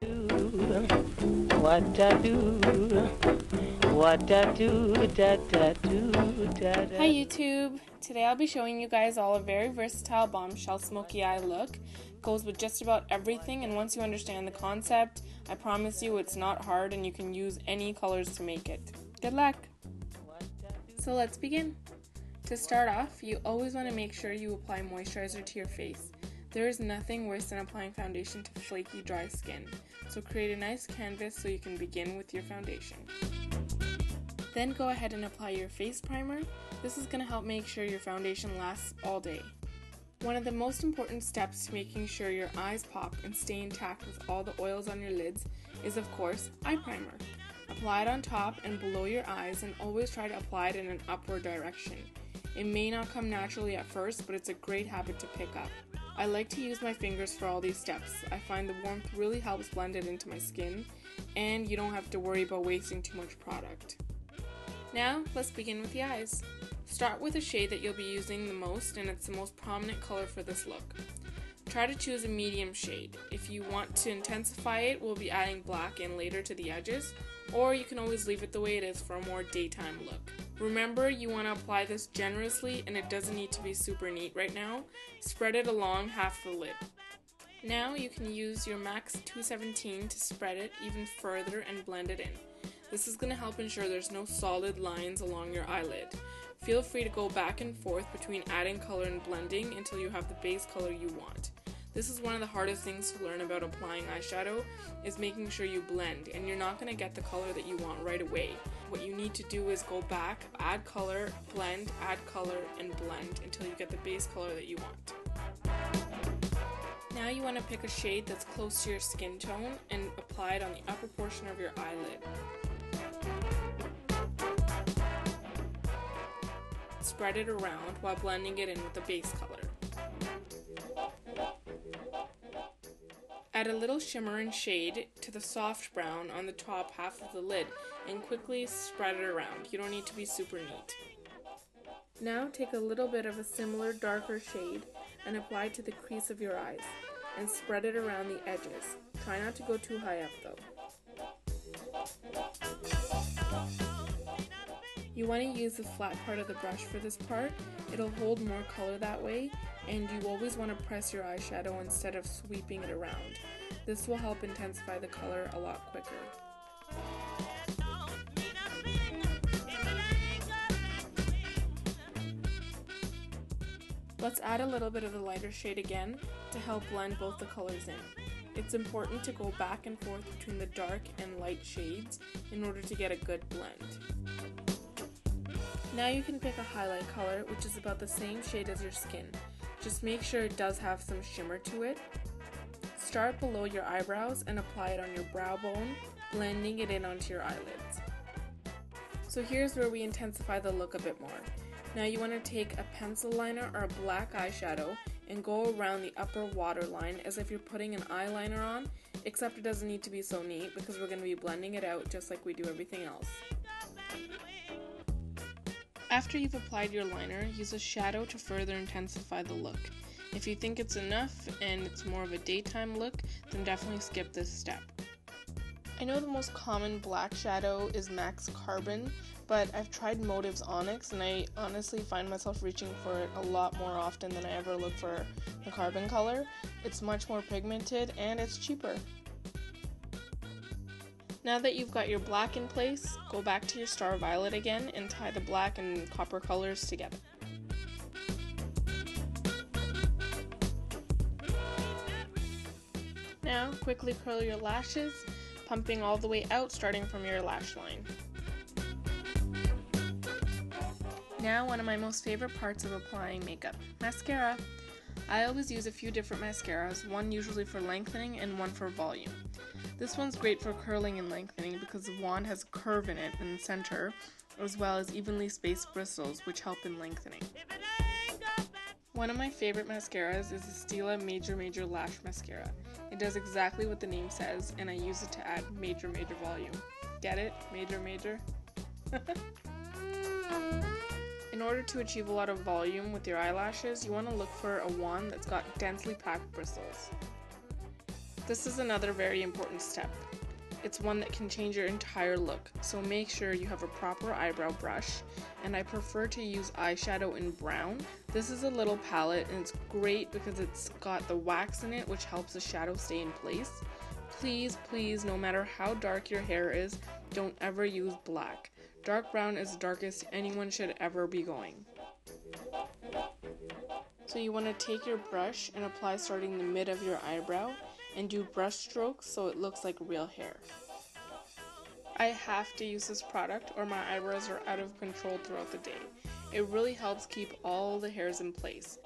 do, what I do, what I do, da da do, da da. Hi YouTube! Today I'll be showing you guys all a very versatile bombshell smoky eye look. Goes with just about everything, and once you understand the concept, I promise you it's not hard and you can use any colors to make it. Good luck! So let's begin. To start off, you always want to make sure you apply moisturizer to your face. There is nothing worse than applying foundation to flaky, dry skin. So create a nice canvas so you can begin with your foundation. Then go ahead and apply your face primer. This is going to help make sure your foundation lasts all day. One of the most important steps to making sure your eyes pop and stay intact with all the oils on your lids is, of course, eye primer. Apply it on top and below your eyes, and always try to apply it in an upward direction. It may not come naturally at first, but it's a great habit to pick up. I like to use my fingers for all these steps. I find the warmth really helps blend it into my skin, and you don't have to worry about wasting too much product. Now, let's begin with the eyes. Start with a shade that you'll be using the most, and it's the most prominent color for this look. Try to choose a medium shade. If you want to intensify it, we'll be adding black in later to the edges, or you can always leave it the way it is for a more daytime look. Remember, you want to apply this generously, and it doesn't need to be super neat right now. Spread it along half the lid. Now you can use your MAC 217 to spread it even further and blend it in. This is going to help ensure there's no solid lines along your eyelid. Feel free to go back and forth between adding color and blending until you have the base color you want. This is one of the hardest things to learn about applying eyeshadow, is making sure you blend, and you're not going to get the color that you want right away. What you need to do is go back, add color, blend, add color, and blend until you get the base color that you want. Now you want to pick a shade that's close to your skin tone and apply it on the upper portion of your eyelid. Spread it around while blending it in with the base color. Add a little shimmer and shade to the soft brown on the top half of the lid and quickly spread it around. You don't need to be super neat. Now take a little bit of a similar darker shade and apply it to the crease of your eyes and spread it around the edges. Try not to go too high up though. You want to use the flat part of the brush for this part. It'll hold more color that way, and you always want to press your eyeshadow instead of sweeping it around. This will help intensify the color a lot quicker. Let's add a little bit of the lighter shade again to help blend both the colors in. It's important to go back and forth between the dark and light shades in order to get a good blend. Now you can pick a highlight color, which is about the same shade as your skin. Just make sure it does have some shimmer to it. Start below your eyebrows and apply it on your brow bone, blending it in onto your eyelids. So here's where we intensify the look a bit more. Now you want to take a pencil liner or a black eyeshadow and go around the upper waterline as if you're putting an eyeliner on, except it doesn't need to be so neat because we're going to be blending it out just like we do everything else. After you've applied your liner, use a shadow to further intensify the look. If you think it's enough and it's more of a daytime look, then definitely skip this step. I know the most common black shadow is MAC Carbon, but I've tried Motive's Onyx, and I honestly find myself reaching for it a lot more often than I ever look for the carbon color. It's much more pigmented and it's cheaper. Now that you've got your black in place, go back to your Star Violet again and tie the black and copper colors together. Now quickly curl your lashes, pumping all the way out starting from your lash line. Now one of my most favorite parts of applying makeup, mascara. I always use a few different mascaras, one usually for lengthening and one for volume. This one's great for curling and lengthening because the wand has a curve in it in the center, as well as evenly spaced bristles, which help in lengthening. One of my favorite mascaras is the Stila Major Lash Mascara. It does exactly what the name says, and I use it to add major volume. Get it? Major? In order to achieve a lot of volume with your eyelashes, you want to look for a wand that's got densely packed bristles. This is another very important step. It's one that can change your entire look, so make sure you have a proper eyebrow brush, and I prefer to use eyeshadow in brown. This is a little palette and it's great because it's got the wax in it, which helps the shadow stay in place. Please, please, no matter how dark your hair is, don't ever use black. Dark brown is the darkest anyone should ever be going. So you want to take your brush and apply starting the mid of your eyebrow and do brush strokes so it looks like real hair. I have to use this product or my eyebrows are out of control throughout the day. It really helps keep all the hairs in place.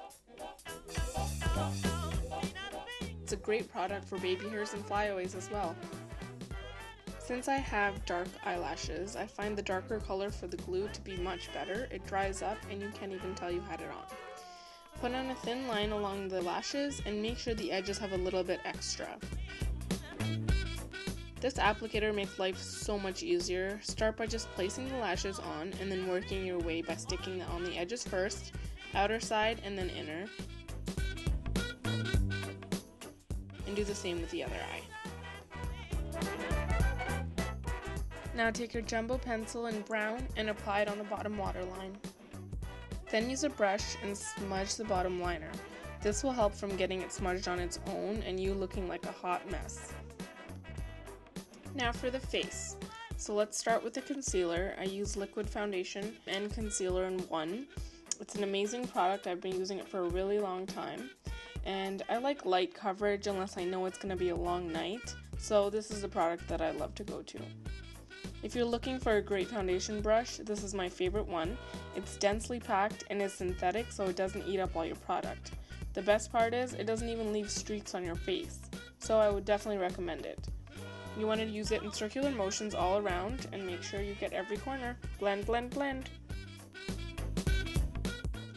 It's a great product for baby hairs and flyaways as well. Since I have dark eyelashes, I find the darker color for the glue to be much better. It dries up and you can't even tell you had it on. Put on a thin line along the lashes and make sure the edges have a little bit extra. This applicator makes life so much easier. Start by just placing the lashes on and then working your way by sticking it on the edges first, outer side and then inner. And do the same with the other eye. Now take your jumbo pencil in brown and apply it on the bottom waterline. Then use a brush and smudge the bottom liner. This will help from getting it smudged on its own and you looking like a hot mess. Now for the face. So let's start with the concealer. I use liquid foundation and concealer in one. It's an amazing product. I've been using it for a really long time. And I like light coverage unless I know it's going to be a long night. So this is the product that I love to go to. If you're looking for a great foundation brush, this is my favorite one. It's densely packed and is synthetic so it doesn't eat up all your product. The best part is it doesn't even leave streaks on your face, so I would definitely recommend it. You want to use it in circular motions all around and make sure you get every corner. Blend, blend, blend.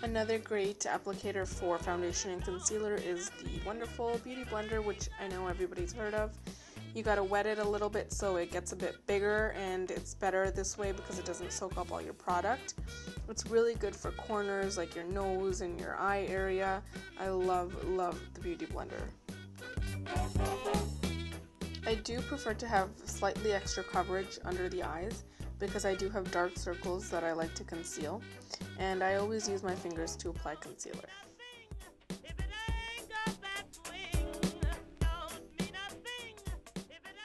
Another great applicator for foundation and concealer is the wonderful Beauty Blender, which I know everybody's heard of. You gotta wet it a little bit so it gets a bit bigger, and it's better this way because it doesn't soak up all your product. It's really good for corners like your nose and your eye area. I love the Beauty Blender. I do prefer to have slightly extra coverage under the eyes because I do have dark circles that I like to conceal, and I always use my fingers to apply concealer.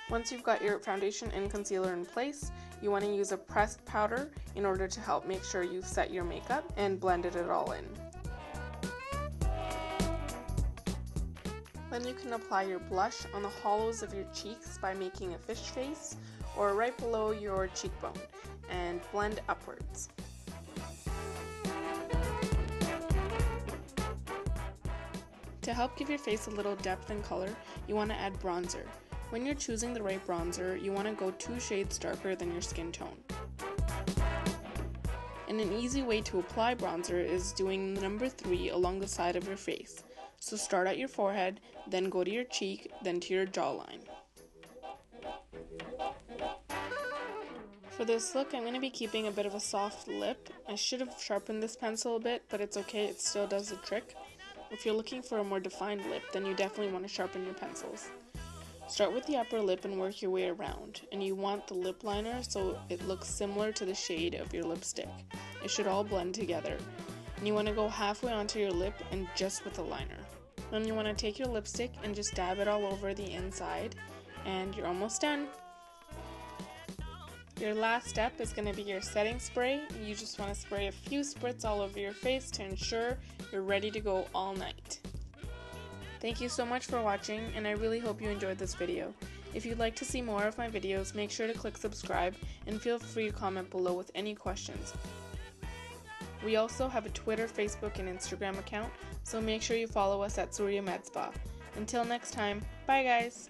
Once you've got your foundation and concealer in place, you want to use a pressed powder in order to help make sure you set your makeup and blended it all in. Then you can apply your blush on the hollows of your cheeks by making a fish face or right below your cheekbone and blend upwards. To help give your face a little depth and color, you want to add bronzer. When you're choosing the right bronzer, you want to go 2 shades darker than your skin tone. And an easy way to apply bronzer is doing the number 3 along the side of your face. So start at your forehead, then go to your cheek, then to your jawline. For this look, I'm going to be keeping a bit of a soft lip. I should have sharpened this pencil a bit, but it's okay, it still does the trick. If you're looking for a more defined lip, then you definitely want to sharpen your pencils. Start with the upper lip and work your way around, and you want the lip liner so it looks similar to the shade of your lipstick. It should all blend together. And you want to go halfway onto your lip and just with the liner. Then you want to take your lipstick and just dab it all over the inside, and you're almost done. Your last step is going to be your setting spray. You just want to spray a few spritz all over your face to ensure you're ready to go all night. Thank you so much for watching, and I really hope you enjoyed this video. If you'd like to see more of my videos, make sure to click subscribe and feel free to comment below with any questions. We also have a Twitter, Facebook, and Instagram account, so make sure you follow us at Surya Med Spa. Until next time, bye guys!